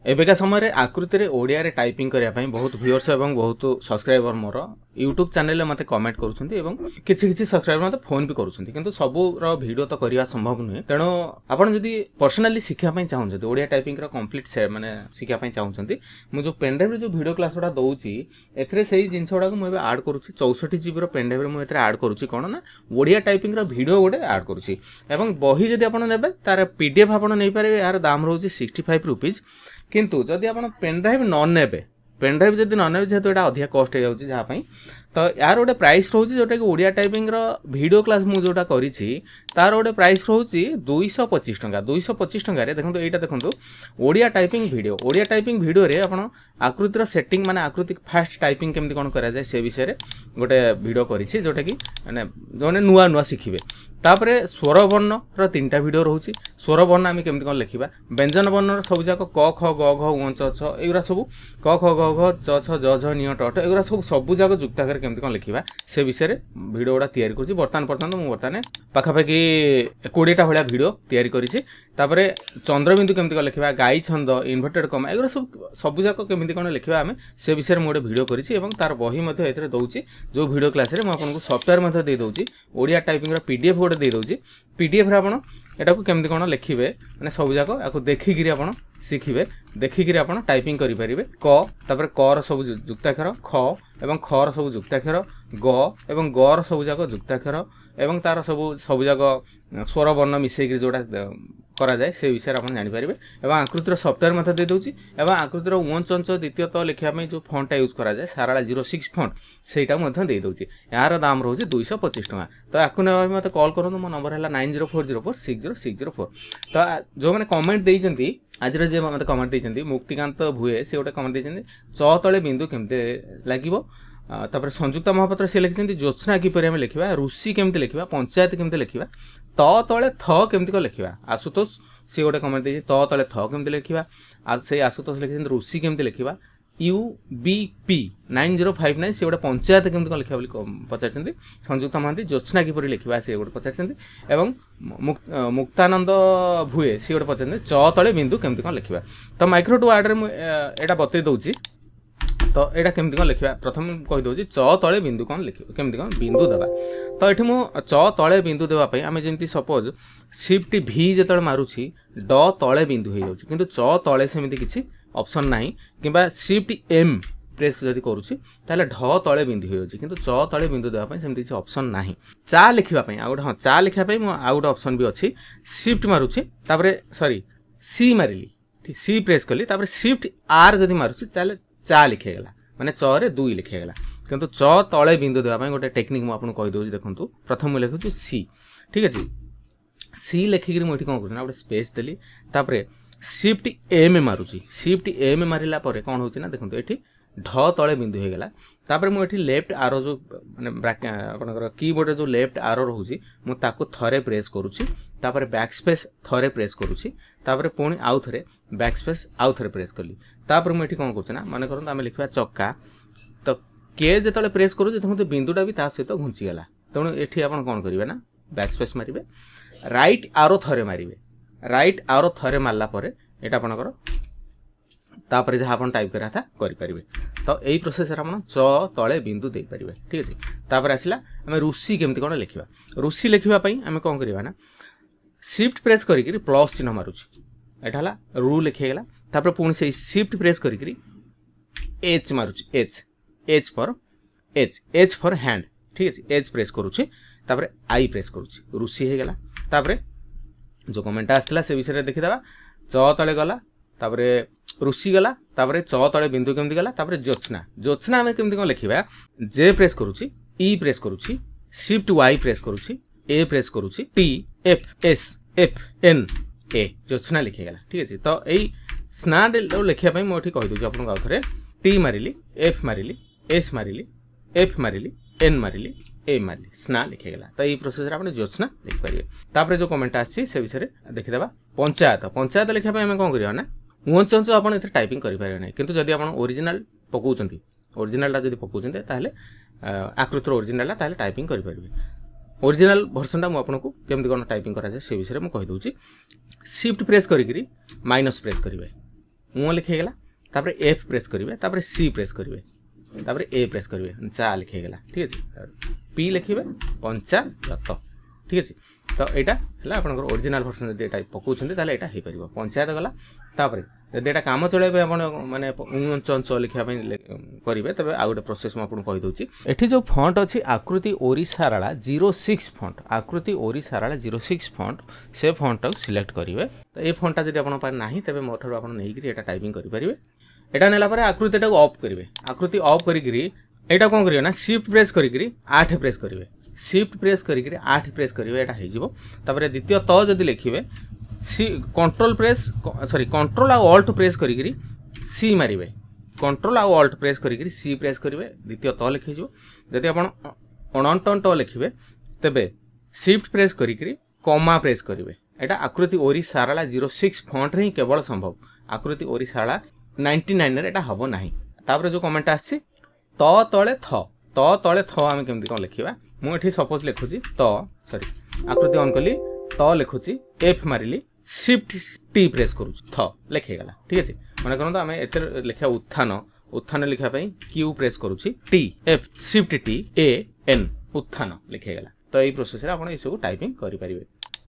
एबेका समय आकृति रे ओडिया रे टाइपिंग करिया पई बहुत व्यूअर्स एवं बहुत सब्सक्राइबर मोर यूट्यूब चैनल रे मते कमेंट करूछंती एवं किछि किछि सब्सक्राइबर मते फोन भी करूछंती किंतु सबु रो वीडियो तो करिया संभव नुहे तेनो आपण जदी पर्सनली शिखिया पई चाहउछंती ओडिया टाइपिंग रो कंप्लीट से माने शिखिया पई चाहउछंती मु जो पेनड्राइव रे जो वीडियो क्लास उडा दउची एथरे सेही जिंसोडा को मु एबे ऐड करूची 64 जीबी रो पेनड्राइव रे मु एथरे ऐड करूची कोन ना ओडिया टाइपिंग रो वीडियो गोटे ऐड करूची एवं बही जदी आपण नेबे तार पीडीएफ आपण नै पारे यार दाम रहउची 65 रुपीस किंतु जदि आप पेनड्राइव न नेबे पेनड्राइव जदि न नेबे जेहेतु एटा अधिक कॉस्ट हो जाउची जहा पई तो यार गोटे प्राइस रोची जोटा कि ओडिया टाइपिंग रो वीडियो क्लास मु जोटा करिछि तार गोटे प्राइस रोची 225 टंका 225 टंका रे देखंतु एटा देखंतु ओडिया टाइपिंग वीडियो रे आपण आकृति रो सेटिंग माने आकृति फास्ट टाइपिंग केमति कोन करा जाय से विषय रे गोटे वीडियो करिछि जोटा कि माने जोने नुआ नुआ सिखिबे तापरे स्वर वर्ण रो तीनटा वीडियो रहउछि स्वर वर्ण आमे केमति कोन लेखिबा व्यंजन वर्ण सब जाक क ख ग घ उ च छ एगुरा सब क ख ग घ च छ ज झ निय ट ट एगुरा सब जाक जुक्ता कर केमति कोन लेखिबा से विषय रे वीडियो उडा तयारी करछि वर्तमान मु वर्तमान पाखापाखि 20 टा भलिया वीडियो तयारी करिछि तापरे चंद्रबिंदु केमति कोन लेखिबा गाई छंद इन्वर्टेड कमा एगुरा सब जाक केमति कोन लेखिबा आमे से विषय रे मु वीडियो करिछि एवं तार बही मध्ये एतरे दउछि जो वीडियो क्लास रे मु आपन को सॉफ्टवेयर मध्ये दे दउछि ओडिया टाइपिंग रो पीडीएफ गोटे दे दउछि पीडीएफ रे आपण एटा को केमति कोन लेखिबे माने सब जाक याको देखि गिरी आपण शिखिबे देखि गिरी आपण टाइपिंग करि परिबे क तापर क रो सब जुक्ताक्षर ख एवं ख रो सब जुक्ताक्षर ग एवं ग रो सब जाक जुक्ताक्षर एवं तार सब जाक स्वर वर्ण मिसै गिरी जोटा करा जाय से विषय आपण जानि परिबे एवं आकृतिर सॉफ्टवेयर मते दे दउची एवं आकृतिर उन चंच द्वितीय तो लिखिया में जो फॉन्ट यूज करा जाय साराला 06 फॉन्ट सेटा मते दे दउची यार दाम रहउची 225 टका तो आकु ने मते कॉल करन मो नंबर हला 9040460604 तो जो माने कमेंट देइचंती आज रे जे मते कमेंट देइचंती मुक्तिकांत भुए से गोटे कमेंट देइचंती च तळे बिंदु केमते लागिवो तापर संयुक्त महापात्र से लिखिसेंती ज्योत्स्ना की परे हम लिखिबा रुसी केमते लिखिबा पंचायत केमते लिखिबा त तळे थ केमते को लिखिबा आशुतोष से गोटे कमेंट देइछि त तळे थ केमते लिखिबा आ से आशुतोष लिखिसेंती रुसी केमते लिखिबा UBP 9059 से गोटे पंचायत केमते को लिखिबा बोली पचारछंती संयुक्त महांती ज्योत्स्ना की परे लिखिबा से गोटे पचारछंती एवं मुक्तानंद भुए से गोटे पचारछंती च तळे बिंदु केमते को लिखिबा तो माइक्रो टू वर्ड रे एटा बतै दउछि तो एटा केमति कोन लिखिबा प्रथम कहि दउछि च तळे बिंदु कोन लिखिबा केमति कोन बिंदु देबा तो एठी मु च तळे बिंदु देबा पई आमे जेमति सपोज शिफ्ट V जेतळ मारुछि ड तळे बिंदु हे जाउछि किंतु च तळे सेमिति किछि ऑप्शन नाही किबा शिफ्ट M प्रेस जदि करूछि ताले ढ तळे बिंदु हे जाउछि किंतु च तळे बिंदु देबा पई सेमिति किछि ऑप्शन नाही चा लिखिबा पई आ गोटे चा लिखिबा पई मु आ गोटे ऑप्शन भी अछि शिफ्ट मारुछि तापरे सॉरी C मारिली ठीक C प्रेस कली तापरे शिफ्ट R जदि मारुछि ताले चा लिखेगला माने च रे 2 लिखेगला किंतु च तळे बिंदु देबा पई गोटे टेक्निक मु आपन कहि दोछि देखंतु प्रथम मु लिखुछि C ठीक अछि C लिखि गिरी मु एठी कोन करना गोटे स्पेस देली तापरे शिफ्ट M मारुछि शिफ्ट M मारिला परे कोन होछि ना देखंतु एठी ढ तळे बिंदु हे गेला तापरे मु एठी लेफ्ट आरो जो माने आपनकर कीबोर्ड रे जो लेफ्ट आरो रहउछि मु ताको थरे प्रेस करूछि तापरे बैक स्पेस थरे प्रेस करूछि तापरे पुणी आउ थरे बैक स्पेस आउ थरे प्रेस कली तापरे मु एठी कोन करछ ना माने करन आमे लिखबा चक्का तो के जेतले प्रेस करू देखंतु बिंदुटा भी ता सहित घुंची गेला तणु एठी आपण कोन करिवे ना बैक स्पेस मारिबे राइट आरो थरे मारिबे राइट आरो थरे मारला परे एटा आपनकर तापरे जहा आपण टाइप करा था करि परिबे तो एई प्रोसेस रे आपण च तळे बिंदु देई परिबे ठीक अछि तापरे आसिला हमें रुसी केमति कोन लिखिबा रुसी लिखिबा पई हमें कोन करिबा ना शिफ्ट प्रेस करि करी प्लस चिन्ह मारुछि एटा हला रू लिखे गेला तापरे पुणी से शिफ्ट प्रेस करि करी H मारुछि H फॉर हैंड ठीक अछि H प्रेस करूछि तापरे I प्रेस करूछि रुसी हे गेला तापरे जो कमेंट आस्थिला से विषय रे देखि देबा च तळे गला तापरे रुसी गला तापरे च तळे बिंदु केमति गला तापरे ज्योत्स्ना हमें केमति कोन लिखिबा J प्रेस करूछि E प्रेस करूछि शिफ्ट Y प्रेस करूछि A प्रेस करूछि T F S F N A Jyotsna लिखे गला ठीक अछि तो एई स्ना लिखिया पई मोठी कहि दोछि आपन गाउ थरे T मारिली F मारिली S मारिली F मारिली N मारिली A मारिली स्ना लिखे गला तो एई प्रोसेस रे आपन ज्योत्स्ना लिख परिबे तापरे जो कमेंट आछि से विषय रे देखि देबा पंचायत लिखिया पई हम कोन करिया ना उन चंच आपन एथे टाइपिंग करि परिबे नै किंतु जदि आपन ओरिजिनल पकोउचंती ओरिजिनल जदि पकोउचंती ताहले आकृतिर ओरिजिनल ताहले टाइपिंग करि परिबे ओरिजिनल वर्जन मु आपको केमती कौन टाइपिंग करा जाए से विषय में कहि दउची शिफ्ट प्रेस करी माइनस प्रेस करिवे उ लिखेगला तापर एफ प्रेस करेंगे तापर सी प्रेस करेंगे तापर ए प्रेस करेंगे चा लिखेगला ठीक है पी लिखे पंचायत ठीक है तो यहाँ है आप ओरिजिनल वर्सन जब ये पकाउछन्ते ताले एटा हो पार पंचायत गला तापर जब यहाँ काम चलाइबे आप माने च लिखापी करेंगे तब आउ गोटे प्रोसेस मुझे कहीदे एठी जो फंट अच्छी आकृति ओरी साराला 06 फंट आकृति ओरी साराला 06 फंट से फंट सिलेक्ट करेंगे तो ये फंटा जब आप ना तेज मो ठार आप नहीं टाइपिंग करेंगे एटा नेला आकृति ऑफ करेंगे आकृति ऑफ करी एटा कौन करेंगे ना शिफ्ट प्रेस करी 8 प्रेस करेंगे शिफ्ट प्रेस करी 8 प्रेस करेंगे यहाँ होपर द्वितीय त जदि लिखे कंट्रोल प्रेस सॉरी कंट्रोल आ ऑल्ट प्रेस करी सी मारे कंट्रोल आ ऑल्ट प्रेस करी सी प्रेस करेंगे द्वितीय त लिखे जदि आप अणटन ट लिखे तेबे शिफ्ट प्रेस करी कमा प्रेस करेंगे यहाँ आकृति ओरी साराला 06 फंट ही केवल संभव आकृति ओरी साराला 99 रे एटा हबो नाही तापर जो कमेंट आछि त तळे थ आमे केमति कोन लिखिबा मु एठी सपोज लिखुची त सॉरी आकृति ऑन कली त लिखुची एफ मारिली शिफ्ट टी प्रेस करूची थ लिखे गला ठीक अछि माने करन आमे एते लिखा उत्थान लिखा पई क्यू प्रेस करूची T F shift T A N उत्थान लिखे गला तो एई प्रोसेस रे आपण ए सब टाइपिंग करि परिबे।